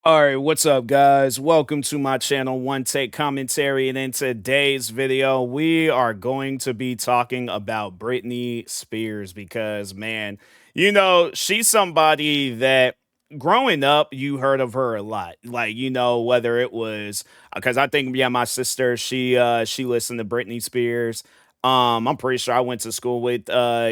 All right, what's up, guys? Welcome to my channel, One Take Commentary. And in today's video, we are going to be talking about Britney Spears because, man, she's somebody that growing up, you heard of her a lot. Like, whether it was because I think, yeah, my sister, she listened to Britney Spears. I'm pretty sure I went to school with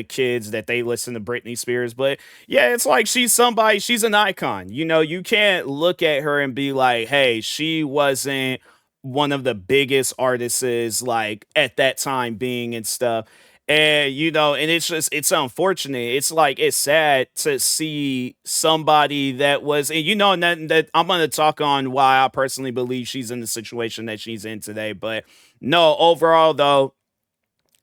kids that they listen to Britney Spears, but yeah, it's like she's somebody, she's an icon. You can't look at her and be like, hey, she wasn't one of the biggest artists like at that time being and stuff. And and it's unfortunate. It's like it's sad to see somebody that was, and and that I'm gonna talk on why I personally believe she's in the situation that she's in today. But no, overall though,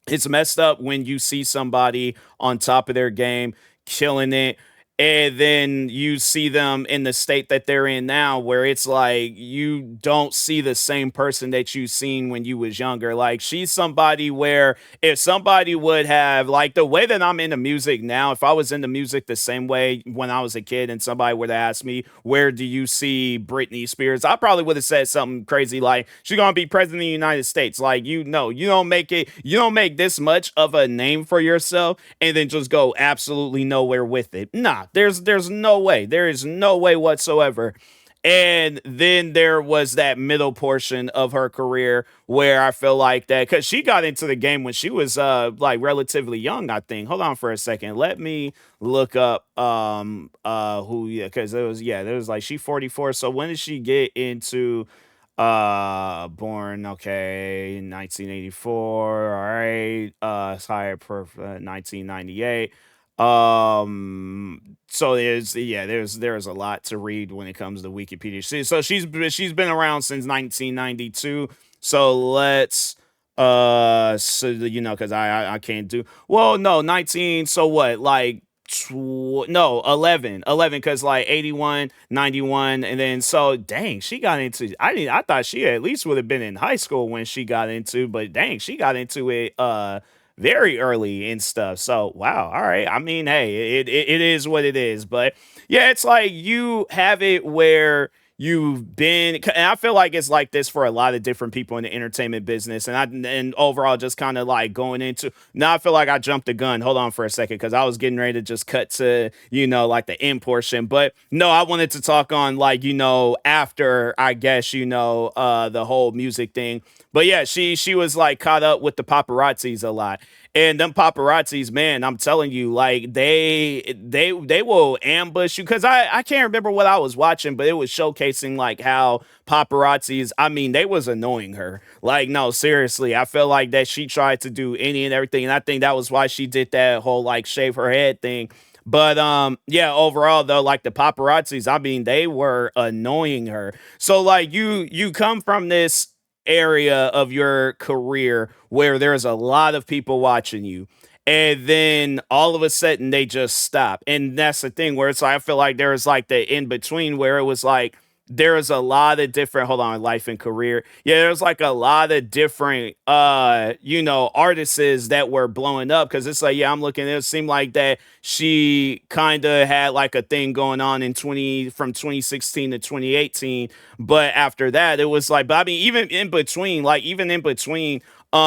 it's messed up when you see somebody on top of their game, killing it, and then you see them in the state that they're in now, where it's like you don't see the same person that you seen when you was younger. Like she's somebody where if somebody would have like the way that I'm into music now, if I was into music the same way when I was a kid and somebody would have asked me, where do you see Britney Spears? I probably would have said something crazy like she's gonna be president of the United States. Like, you don't make this much of a name for yourself and then just go absolutely nowhere with it. Nah, there's no way. There is no way whatsoever. And then there was that middle portion of her career where I feel like that because she got into the game when she was like relatively young, I think. Hold on for a second. Let me look up who, yeah, because there was like she 44. So when did she get into born, okay, 1984. All right. Higher 1998. So there's a lot to read when it comes to Wikipedia. So she's been around since 1992. So let's so because I can't do well, no, 19, so what, like no, 11 because like 81, 91, and then so dang, she got into, I thought she at least would have been in high school when she got into, but dang, she got into it very early and stuff. So wow, all right, I mean, hey, it is what it is. But yeah, it's like you have it where you've been, and I feel like it's like this for a lot of different people in the entertainment business, and overall just kind of like going into, now I feel like I jumped the gun. Hold on for a second, because I was getting ready to just cut to like the end portion. But no, I wanted to talk on like after, I guess, the whole music thing. But yeah, she was like caught up with the paparazzis a lot. And them paparazzis, man, I'm telling you, like they will ambush you, because I can't remember what I was watching, but it was showcasing like how paparazzis, I mean, they was annoying her. Like, no, seriously, I feel like that she tried to do any and everything, and I think that was why she did that whole like shave her head thing. But yeah, overall though, like the paparazzis, I mean, they were annoying her. So like you come from this area of your career where there's a lot of people watching you, and then all of a sudden they just stop. And that's the thing where it's like I feel like there was like the in between where it was like there's a lot of different, hold on, life and career, yeah, there's like a lot of different artists that were blowing up, because it's like, yeah, I'm looking, it seemed like that she kind of had like a thing going on in 20 from 2016 to 2018. But after that it was like, but I mean, even in between like that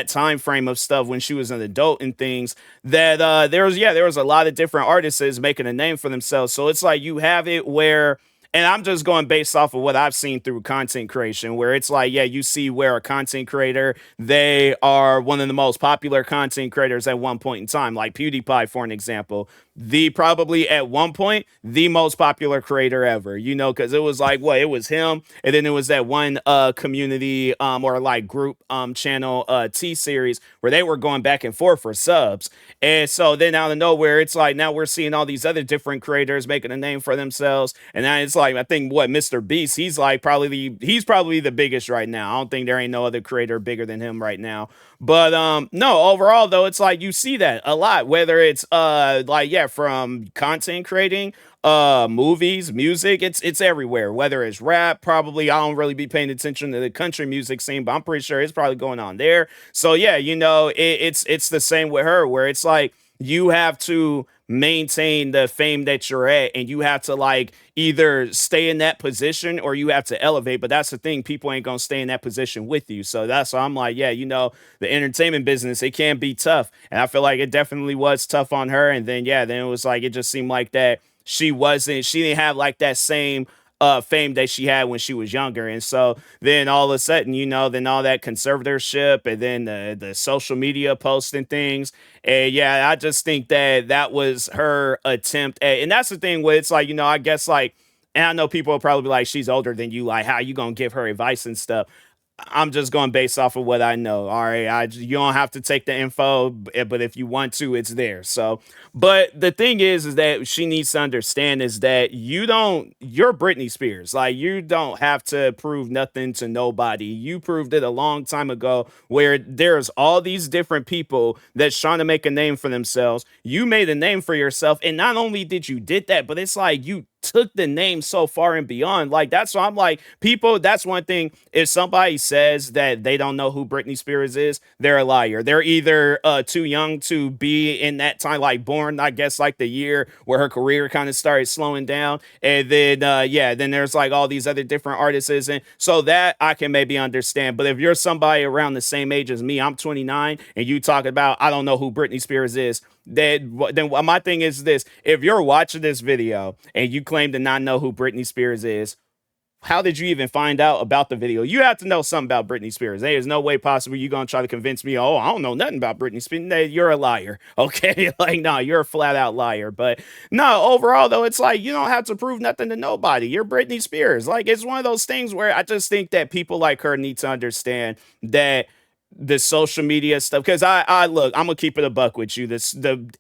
time frame of stuff when she was an adult and things, that there was a lot of different artists making a name for themselves. So it's like you have it where, and I'm just going based off of what I've seen through content creation, where it's like, yeah, you see where a content creator, they are one of the most popular content creators at one point in time, like PewDiePie, for an example, the probably at one point the most popular creator ever, because it was like, what, it was him, and then it was that one community or like group channel T series where they were going back and forth for subs. And so then out of nowhere, it's like now we're seeing all these other different creators making a name for themselves. And now it's like, I think what, Mr. Beast, he's probably the biggest right now. I don't think there ain't no other creator bigger than him right now. But no, overall though, it's like you see that a lot, whether it's like, yeah, from content creating, movies, music, it's everywhere. Whether it's rap, probably I don't really be paying attention to the country music scene, but I'm pretty sure it's probably going on there. So yeah, it's the same with her, where it's like you have to maintain the fame that you're at, and you have to like either stay in that position or you have to elevate. But that's the thing, people ain't gonna stay in that position with you. So that's why I'm like, yeah, the entertainment business, it can be tough. And I feel like it definitely was tough on her. And then yeah, then it was like it just seemed like that she didn't have like that same fame that she had when she was younger. And so then all of a sudden, then all that conservatorship and then the social media posts and things. And yeah, I just think that that was her attempt at, and that's the thing where it's like, I guess like, and I know people will probably be like, she's older than you. Like, how you gonna give her advice and stuff? I'm just going based off of what I know. All right, you don't have to take the info, but if you want to, it's there. So, but the thing is that she needs to understand is that you're Britney Spears. Like, you don't have to prove nothing to nobody. You proved it a long time ago. Where there's all these different people that's trying to make a name for themselves. You made a name for yourself, and not only did that, but it's like you took the name so far and beyond. Like, that's why I'm like, people, that's one thing. If somebody says that they don't know who Britney Spears is, they're a liar. They're either too young to be in that time, like born, I guess, like the year where her career kind of started slowing down. And then, yeah, then there's like all these other different artists. And so that I can maybe understand. But if you're somebody around the same age as me, I'm 29, and you talk about, I don't know who Britney Spears is, then my thing is this: if you're watching this video and you claim to not know who Britney Spears is, how did you even find out about the video? You have to know something about Britney Spears. There's no way possible you're gonna try to convince me, oh, I don't know nothing about Britney Spears. Nah, you're a liar. Okay. Like, no, you're a flat out liar. But no, overall though, it's like you don't have to prove nothing to nobody. You're Britney Spears. Like, it's one of those things where I just think that people like her need to understand that the social media stuff, because I look, I'm gonna keep it a buck with you. The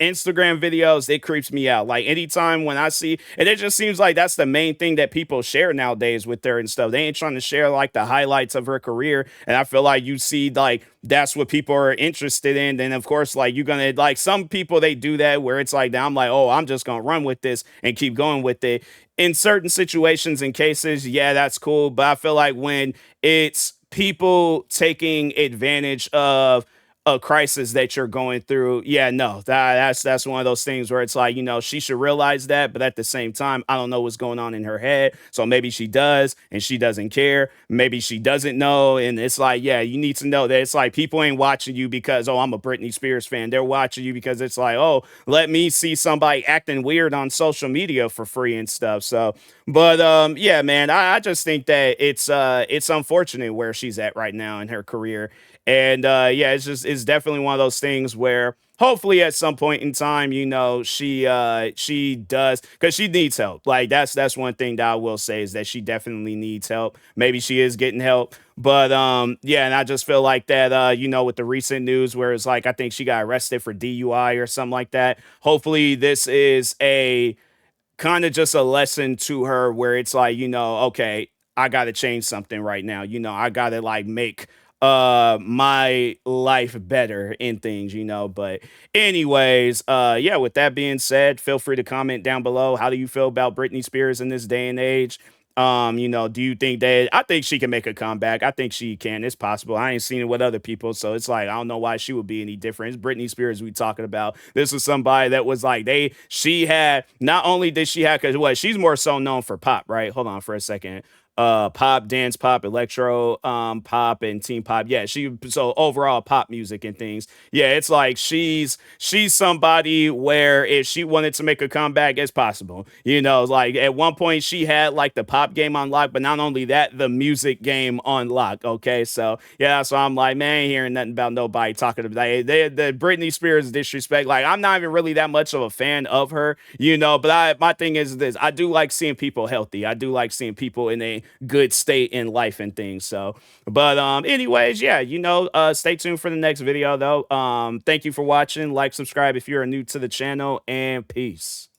Instagram videos, it creeps me out. Like, anytime when I see, and it just seems like that's the main thing that people share nowadays with her and stuff. They ain't trying to share like the highlights of her career, and I feel like you see like that's what people are interested in. Then of course, like, you're gonna, like, some people, they do that where it's like, now I'm like, oh, I'm just gonna run with this and keep going with it. In certain situations and cases, yeah, that's cool. But I feel like when it's people taking advantage of a crisis that you're going through, yeah, no, that's one of those things where it's like, she should realize that, but at the same time, I don't know what's going on in her head. So maybe she does and she doesn't care. Maybe she doesn't know. And it's like, yeah, you need to know that it's like people ain't watching you because, oh, I'm a Britney Spears fan. They're watching you because it's like, oh, let me see somebody acting weird on social media for free and stuff. So, but yeah, man, I just think that it's unfortunate where she's at right now in her career. And yeah, it's definitely one of those things where hopefully at some point in time, she does, because she needs help. Like, that's one thing that I will say is that she definitely needs help. Maybe she is getting help. But yeah, and I just feel like that with the recent news where it's like I think she got arrested for DUI or something like that. Hopefully this is a kind of just a lesson to her where it's like, okay, I got to change something right now. I got to like make my life better in things, but anyways, yeah, with that being said, feel free to comment down below. How do you feel about Britney Spears in this day and age? Do you think that, I think she can make a comeback? I think she can. It's possible. I ain't seen it with other people, so it's like I don't know why she would be any different. It's Britney Spears we talking about. This was somebody that was like she had, not only did she have, because what, she's more so known for pop, right? Hold on for a second. Pop, dance pop, electro pop, and teen pop. Yeah, so overall pop music and things. Yeah, it's like she's somebody where if she wanted to make a comeback, it's possible. Like at one point she had like the pop game on lock, but not only that, the music game on lock. Okay, so yeah, so I'm like, man, I ain't hearing nothing about nobody talking about the Britney Spears disrespect. Like, I'm not even really that much of a fan of her, but my thing is this: I do like seeing people healthy. I do like seeing people in a good state in life and things. So, but anyways, yeah, stay tuned for the next video though. Thank you for watching. Like, subscribe if you're new to the channel, and peace.